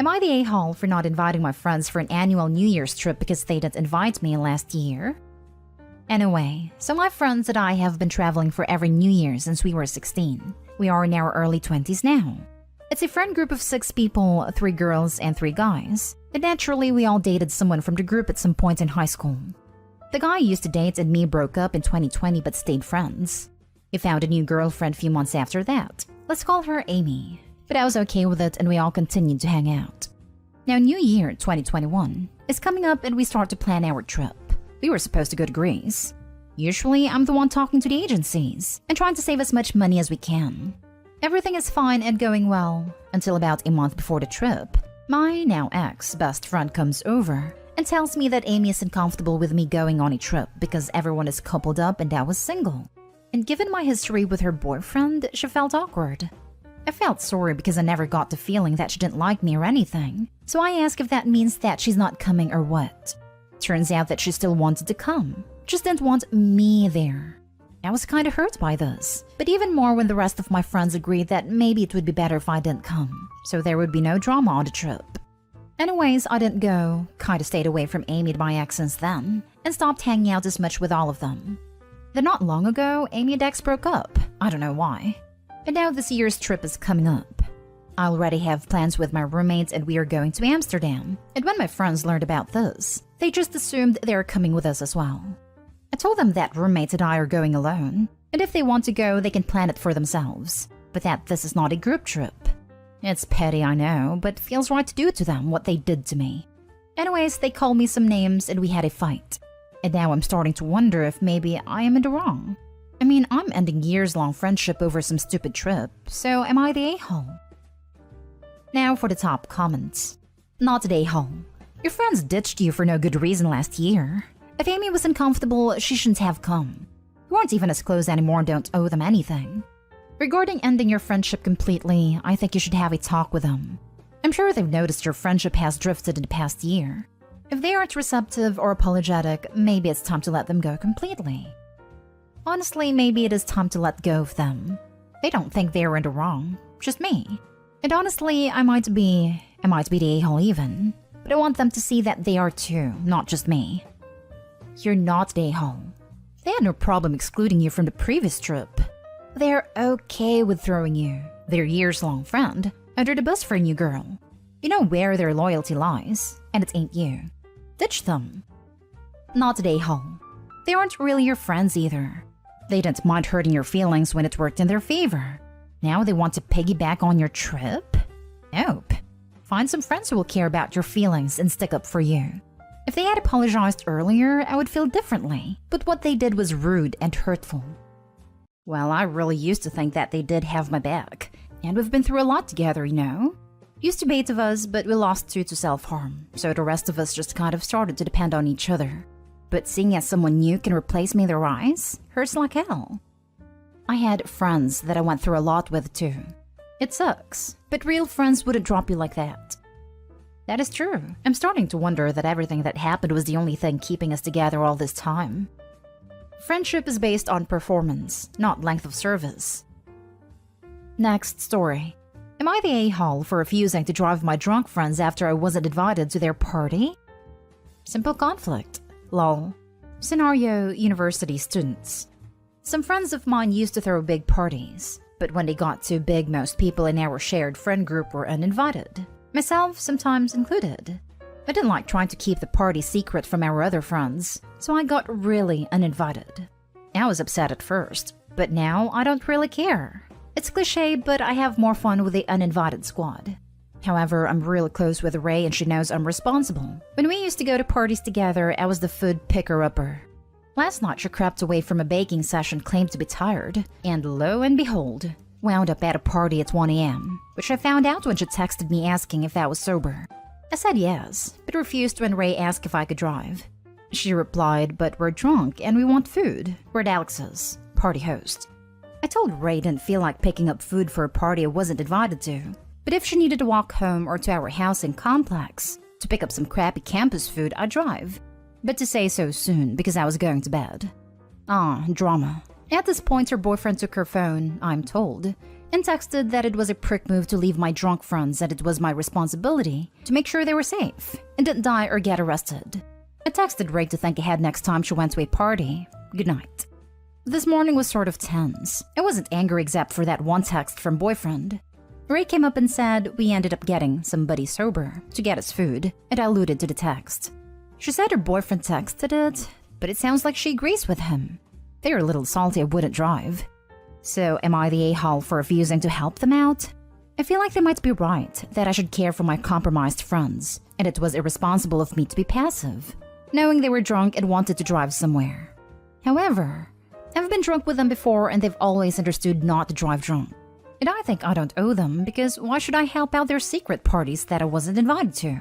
Am I the a-hole for not inviting my friends for an annual New Year's trip because they didn't invite me last year? Anyway, so my friends and I have been traveling for every New Year since we were 16. We are in our early 20s now. It's a friend group of 6 people, 3 girls and 3 guys. And naturally, we all dated someone from the group at some point in high school. The guy I used to date and me broke up in 2020 but stayed friends. He found a new girlfriend a few months after that. Let's call her Amy. But I was okay with it and we all continued to hang out. Now New Year 2021 is coming up and we start to plan our trip. We were supposed to go to Greece. Usually, I'm the one talking to the agencies and trying to save as much money as we can. Everything is fine and going well until about a month before the trip. My now ex best friend comes over and tells me that Amy isn't comfortable with me going on a trip because everyone is coupled up and I was single. And given my history with her boyfriend, she felt awkward. I felt sorry because I never got the feeling that she didn't like me or anything, so I asked if that means that she's not coming or what. Turns out that she still wanted to come, just didn't want me there. I was kinda hurt by this, but even more when the rest of my friends agreed that maybe it would be better if I didn't come, so there would be no drama on the trip. Anyways, I didn't go, kinda stayed away from Amy and my ex since then, and stopped hanging out as much with all of them. Then not long ago, Amy and ex broke up, I don't know why. And now this year's trip is coming up. I already have plans with my roommates and we are going to Amsterdam. And when my friends learned about this, they just assumed they are coming with us as well. I told them that roommates and I are going alone, and if they want to go, they can plan it for themselves, but that this is not a group trip. It's petty, I know, but it feels right to do to them what they did to me. Anyways, they called me some names and we had a fight. And now I'm starting to wonder if maybe I am in the wrong. I mean, I'm ending years-long friendship over some stupid trip, so am I the a-hole? Now for the top comments. Not the a-hole. Your friends ditched you for no good reason last year. If Amy was uncomfortable, she shouldn't have come. You aren't even as close anymore and don't owe them anything. Regarding ending your friendship completely, I think you should have a talk with them. I'm sure they've noticed your friendship has drifted in the past year. If they aren't receptive or apologetic, maybe it's time to let them go completely. Honestly, maybe it is time to let go of them. They don't think they're in the wrong, just me. And honestly, I might be the a-hole even, but I want them to see that they are too, not just me. You're not the a-hole. They had no problem excluding you from the previous trip. They're okay with throwing you, their years-long friend, under the bus for a new girl. You know where their loyalty lies, and it ain't you. Ditch them. Not the a-hole. They aren't really your friends either. They didn't mind hurting your feelings when it worked in their favor. Now they want to piggyback on your trip? Nope. Find some friends who will care about your feelings and stick up for you. If they had apologized earlier, I would feel differently, but what they did was rude and hurtful. Well, I really used to think that they did have my back, and we've been through a lot together, you know? Used to be 8 of us, but we lost 2 to self-harm, so the rest of us just kind of started to depend on each other. But seeing as someone new can replace me in their eyes hurts like hell. I had friends that I went through a lot with too. It sucks, but real friends wouldn't drop you like that. That is true. I'm starting to wonder that everything that happened was the only thing keeping us together all this time. Friendship is based on performance, not length of service. Next story. Am I the a-hole for refusing to drive my drunk friends after I wasn't invited to their party? Simple conflict. Lol. Scenario: university students. Some friends of mine used to throw big parties, but when they got too big, most people in our shared friend group were uninvited. Myself sometimes included. I didn't like trying to keep the party secret from our other friends, so I got really uninvited. I was upset at first, but now I don't really care. It's cliche, but I have more fun with the uninvited squad. However, I'm really close with Ray and she knows I'm responsible. When we used to go to parties together, I was the food picker-upper. Last night she crept away from a baking session, claimed to be tired, and lo and behold, wound up at a party at 1 a.m., which I found out when she texted me asking if I was sober. I said yes, but refused when Ray asked if I could drive. She replied, "But we're drunk and we want food. We're at Alex's, party host." I told Ray I didn't feel like picking up food for a party I wasn't invited to. But if she needed to walk home or to our housing complex to pick up some crappy campus food, I'd drive. But to say so soon because I was going to bed. Drama. At this point, her boyfriend took her phone, I'm told, and texted that it was a prick move to leave my drunk friends and it was my responsibility to make sure they were safe and didn't die or get arrested. I texted Ray to think ahead next time she went to a party. Good night. This morning was sort of tense. I wasn't angry except for that one text from boyfriend. Ray came up and said we ended up getting somebody sober to get us food, and I alluded to the text. She said her boyfriend texted it, but it sounds like she agrees with him. They're a little salty I wouldn't drive. So am I the a-hole for refusing to help them out? I feel like they might be right, that I should care for my compromised friends, and it was irresponsible of me to be passive, knowing they were drunk and wanted to drive somewhere. However, I've been drunk with them before and they've always understood not to drive drunk. And I think I don't owe them because why should I help out their secret parties that I wasn't invited to?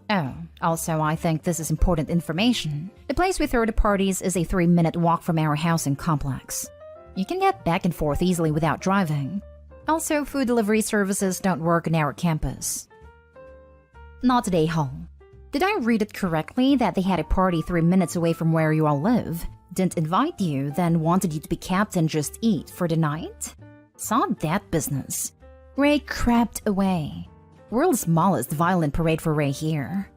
Oh, also I think this is important information. The place we throw the parties is a 3-minute walk from our housing complex. You can get back and forth easily without driving. Also, food delivery services don't work on our campus. Not today, Hall. Did I read it correctly that they had a party 3 minutes away from where you all live? Didn't invite you, then wanted you to be kept and just eat for the night? Saw that business. Ray crept away. World's smallest violent parade for Ray here.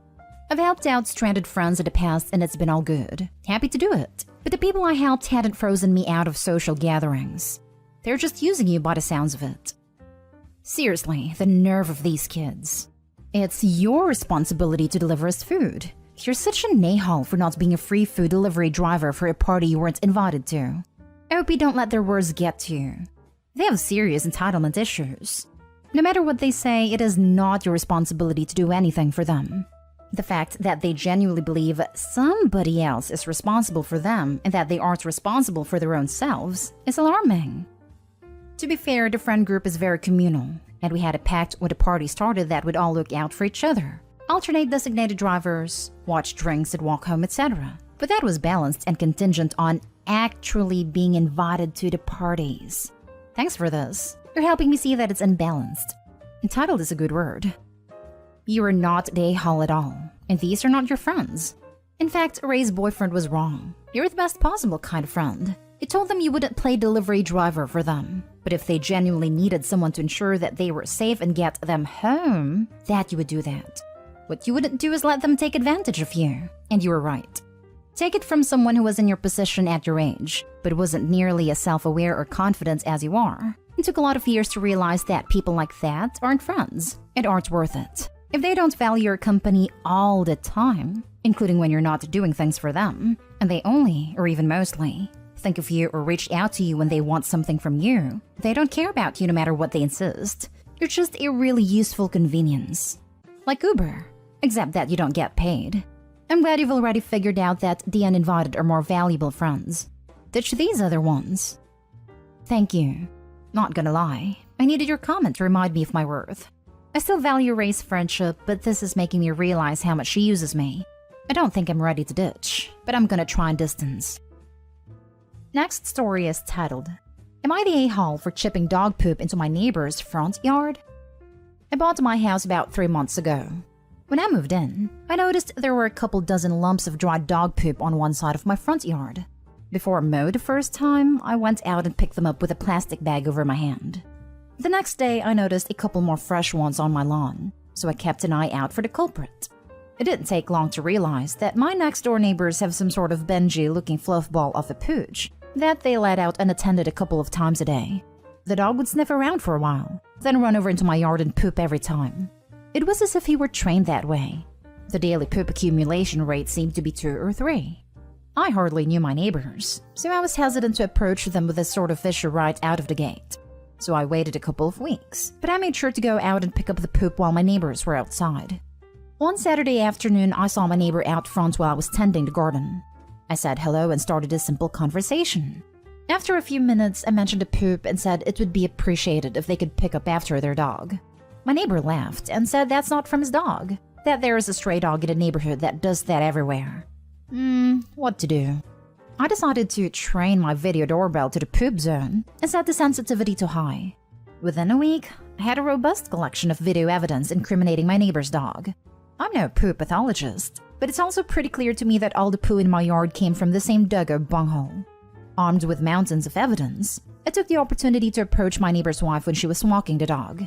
I've helped out stranded friends in the past and it's been all good. Happy to do it. But the people I helped hadn't frozen me out of social gatherings. They're just using you by the sounds of it. Seriously, the nerve of these kids. It's your responsibility to deliver us food. You're such a nay-hole for not being a free food delivery driver for a party you weren't invited to. I hope you don't let their words get to you. They have serious entitlement issues. No matter what they say, it is not your responsibility to do anything for them. The fact that they genuinely believe somebody else is responsible for them and that they aren't responsible for their own selves is alarming. To be fair, the friend group is very communal, and we had a pact when the party started that we'd all look out for each other, alternate designated drivers, watch drinks and walk home, etc. But that was balanced and contingent on actually being invited to the parties. Thanks for this. You're helping me see that it's unbalanced. Entitled is a good word. You are not the a-hole at all, and these are not your friends. In fact, Ray's boyfriend was wrong. You're the best possible kind of friend. You told them you wouldn't play delivery driver for them, but if they genuinely needed someone to ensure that they were safe and get them home, that you would do that. What you wouldn't do is let them take advantage of you, and you were right. Take it from someone who was in your position at your age, but wasn't nearly as self-aware or confident as you are. It took a lot of years to realize that people like that aren't friends and aren't worth it. If they don't value your company all the time, including when you're not doing things for them, and they only, or even mostly, think of you or reach out to you when they want something from you, they don't care about you no matter what they insist. You're just a really useful convenience. Like Uber, except that you don't get paid. I'm glad you've already figured out that the uninvited are more valuable friends. Ditch these other ones. Thank you. Not gonna lie, I needed your comment to remind me of my worth. I still value Ray's friendship, but this is making me realize how much she uses me. I don't think I'm ready to ditch, but I'm gonna try and distance. Next story is titled, Am I the a-hole for chipping dog poop into my neighbor's front yard? I bought my house about 3 months ago. When I moved in, I noticed there were a couple dozen lumps of dried dog poop on one side of my front yard. Before I mowed the first time, I went out and picked them up with a plastic bag over my hand. The next day, I noticed a couple more fresh ones on my lawn, so I kept an eye out for the culprit. It didn't take long to realize that my next-door neighbors have some sort of Benji-looking fluffball of a pooch that they let out unattended a couple of times a day. The dog would sniff around for a while, then run over into my yard and poop every time. It was as if he were trained that way. The daily poop accumulation rate seemed to be 2 or 3. I hardly knew my neighbors, so I was hesitant to approach them with this sort of issue right out of the gate. So I waited a couple of weeks, but I made sure to go out and pick up the poop while my neighbors were outside. One Saturday afternoon, I saw my neighbor out front while I was tending the garden. I said hello and started a simple conversation. After a few minutes, I mentioned the poop and said it would be appreciated if they could pick up after their dog. My neighbor laughed and said that's not from his dog, that there is a stray dog in the neighborhood that does that everywhere. What to do? I decided to train my video doorbell to the poop zone and set the sensitivity to high. Within a week, I had a robust collection of video evidence incriminating my neighbor's dog. I'm no poop pathologist, but it's also pretty clear to me that all the poo in my yard came from the same duggo bunghole. Armed with mountains of evidence, I took the opportunity to approach my neighbor's wife when she was walking the dog.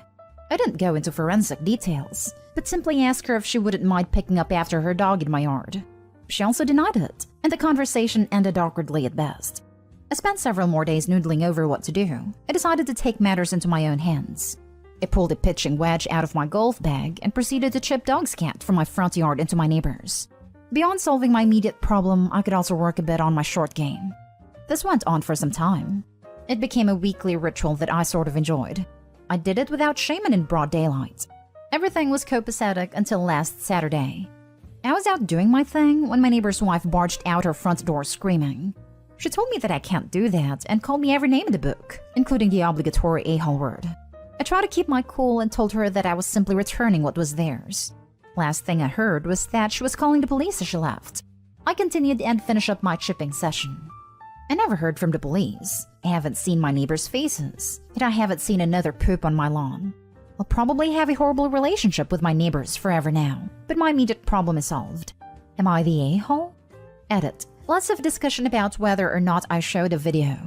I didn't go into forensic details, but simply asked her if she wouldn't mind picking up after her dog in my yard. She also denied it, and the conversation ended awkwardly at best. I spent several more days noodling over what to do. I decided to take matters into my own hands. I pulled a pitching wedge out of my golf bag and proceeded to chip dog's cat from my front yard into my neighbor's. Beyond solving my immediate problem, I could also work a bit on my short game. This went on for some time. It became a weekly ritual that I sort of enjoyed. I did it without shame and in broad daylight. Everything was copacetic until last Saturday. I was out doing my thing when my neighbor's wife barged out her front door screaming. She told me that I can't do that and called me every name in the book, including the obligatory a-hole word. I tried to keep my cool and told her that I was simply returning what was theirs. Last thing I heard was that she was calling the police as she left. I continued and finished up my chipping session. I never heard from the police. I haven't seen my neighbors' faces, and I haven't seen another poop on my lawn. I'll probably have a horrible relationship with my neighbors forever now, but my immediate problem is solved. Am I the a-hole? Edit. Lots of discussion about whether or not I showed a video.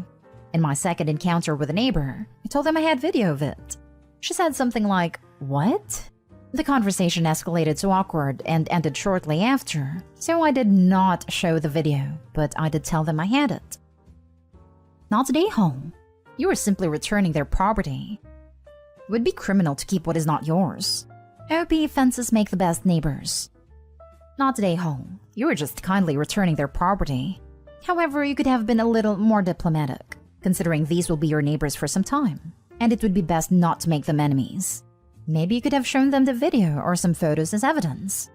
In my second encounter with a neighbor, I told them I had video of it. She said something like, "What?" The conversation escalated to awkward and ended shortly after, so I did not show the video, but I did tell them I had it. Not an a-hole. You are simply returning their property. It would be criminal to keep what is not yours. OP fences make the best neighbors. Not an a-hole. You are just kindly returning their property. However, you could have been a little more diplomatic, considering these will be your neighbors for some time, and it would be best not to make them enemies. Maybe you could have shown them the video or some photos as evidence.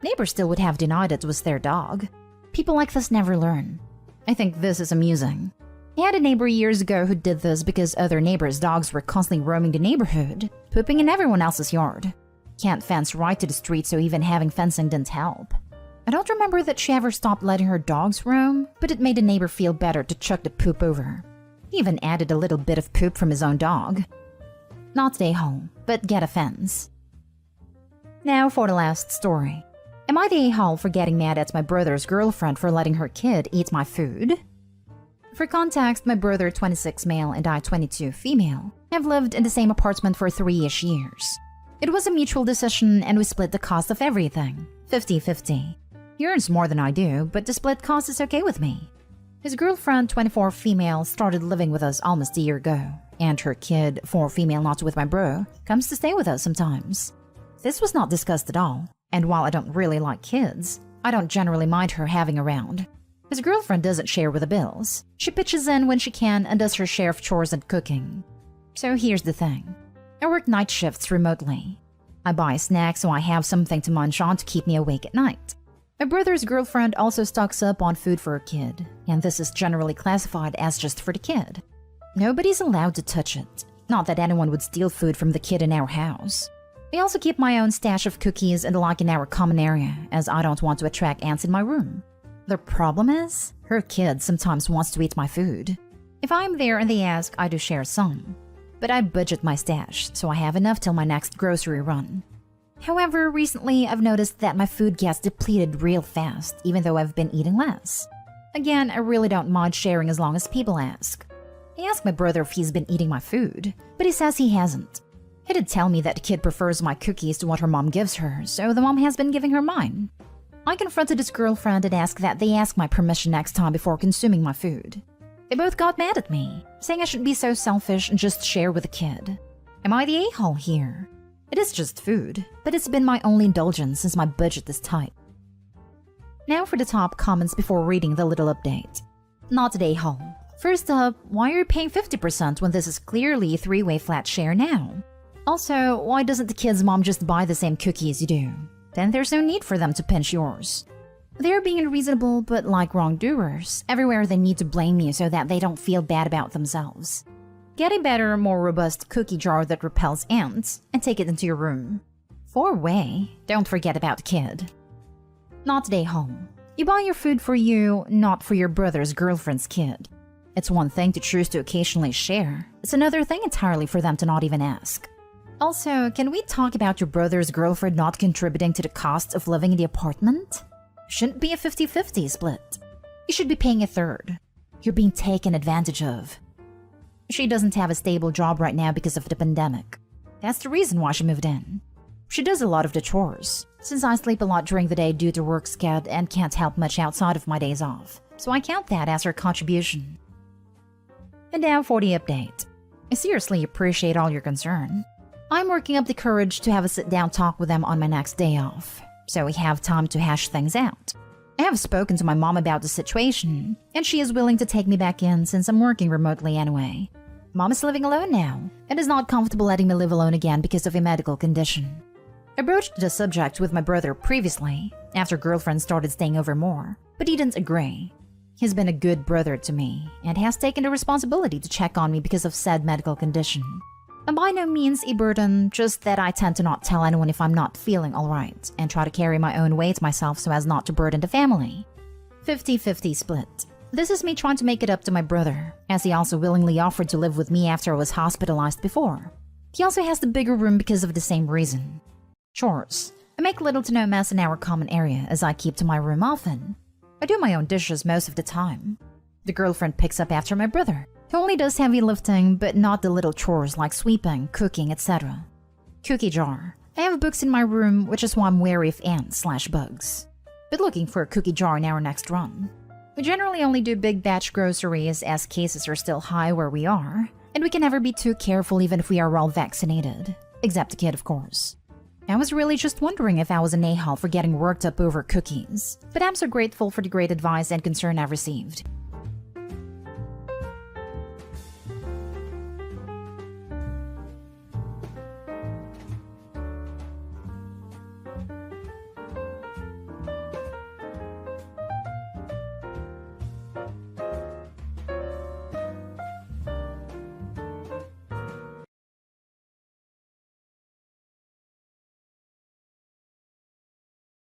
Neighbors still would have denied it was their dog. People like this never learn. I think this is amusing. I had a neighbor years ago who did this because other neighbors' dogs were constantly roaming the neighborhood, pooping in everyone else's yard. Can't fence right to the street, so even having fencing didn't help. I don't remember that she ever stopped letting her dogs roam, but it made the neighbor feel better to chuck the poop over. He even added a little bit of poop from his own dog. Not stay home, but get a fence. Now for the last story. Am I the a-hole for getting mad at my brother's girlfriend for letting her kid eat my food? For context, my brother, 26 male, and I, 22 female, have lived in the same apartment for 3-ish years. It was a mutual decision and we split the cost of everything, 50-50. He earns more than I do, but the split cost is okay with me. His girlfriend, 24 female, started living with us almost a year ago, and her kid, 4 female not with my bro, comes to stay with us sometimes. This was not discussed at all, and while I don't really like kids, I don't generally mind her having around. His girlfriend doesn't share with the bills. She pitches in when she can and does her share of chores and cooking. So here's the thing. I work night shifts remotely. I buy snacks so I have something to munch on to keep me awake at night. My brother's girlfriend also stocks up on food for her kid, and this is generally classified as just for the kid. Nobody's allowed to touch it. Not that anyone would steal food from the kid in our house. I also keep my own stash of cookies and the like in our common area, as I don't want to attract ants in my room. The problem is, her kid sometimes wants to eat my food. If I'm there and they ask, I do share some. But I budget my stash, so I have enough till my next grocery run. However, recently I've noticed that my food gets depleted real fast, even though I've been eating less. Again, I really don't mind sharing as long as people ask. I asked my brother if he's been eating my food, but he says he hasn't. He did tell me that the kid prefers my cookies to what her mom gives her, so the mom has been giving her mine. I confronted his girlfriend and asked that they ask my permission next time before consuming my food. They both got mad at me, saying I shouldn't be so selfish and just share with the kid. Am I the a-hole here? It is just food, but it's been my only indulgence since my budget is tight. Now for the top comments before reading the little update. Not the a-hole. First up, why are you paying 50% when this is clearly a 3-way flat share now? Also, why doesn't the kid's mom just buy the same cookies you do? Then there's no need for them to pinch yours. They're being unreasonable, but like wrongdoers, everywhere they need to blame you so that they don't feel bad about themselves. Get a better, more robust cookie jar that repels ants and take it into your room. 4-way, don't forget about the kid. Not the a-hole. You buy your food for you, not for your brother's girlfriend's kid. It's one thing to choose to occasionally share. It's another thing entirely for them to not even ask. Also, can we talk about your brother's girlfriend not contributing to the cost of living in the apartment? Shouldn't be a 50-50 split. You should be paying a third. You're being taken advantage of. She doesn't have a stable job right now because of the pandemic. That's the reason why she moved in. She does a lot of the chores, since I sleep a lot during the day due to work schedule and can't help much outside of my days off, so I count that as her contribution. And now for the update. I seriously appreciate all your concern. I'm working up the courage to have a sit-down talk with them on my next day off, so we have time to hash things out. I have spoken to my mom about the situation, and she is willing to take me back in since I'm working remotely anyway. Mom is living alone now, and is not comfortable letting me live alone again because of a medical condition. I broached the subject with my brother previously, after girlfriend started staying over more, but he didn't agree. He's been a good brother to me, and has taken the responsibility to check on me because of said medical condition. And by no means a burden, just that I tend to not tell anyone if I'm not feeling alright, and try to carry my own weight myself so as not to burden the family. 50-50 split. This is me trying to make it up to my brother, as he also willingly offered to live with me after I was hospitalized before. He also has the bigger room because of the same reason. Chores. I make little to no mess in our common area as I keep to my room often. I do my own dishes most of the time. The girlfriend picks up after my brother, who only does heavy lifting but not the little chores like sweeping, cooking, etc. Cookie jar. I have books in my room, which is why I'm wary of ants/bugs. But looking for a cookie jar in our next run. We generally only do big batch groceries as cases are still high where we are, and we can never be too careful even if we are well vaccinated. Except the kid, of course. I was really just wondering if I was an a-hole for getting worked up over cookies, but I'm so grateful for the great advice and concern I've received.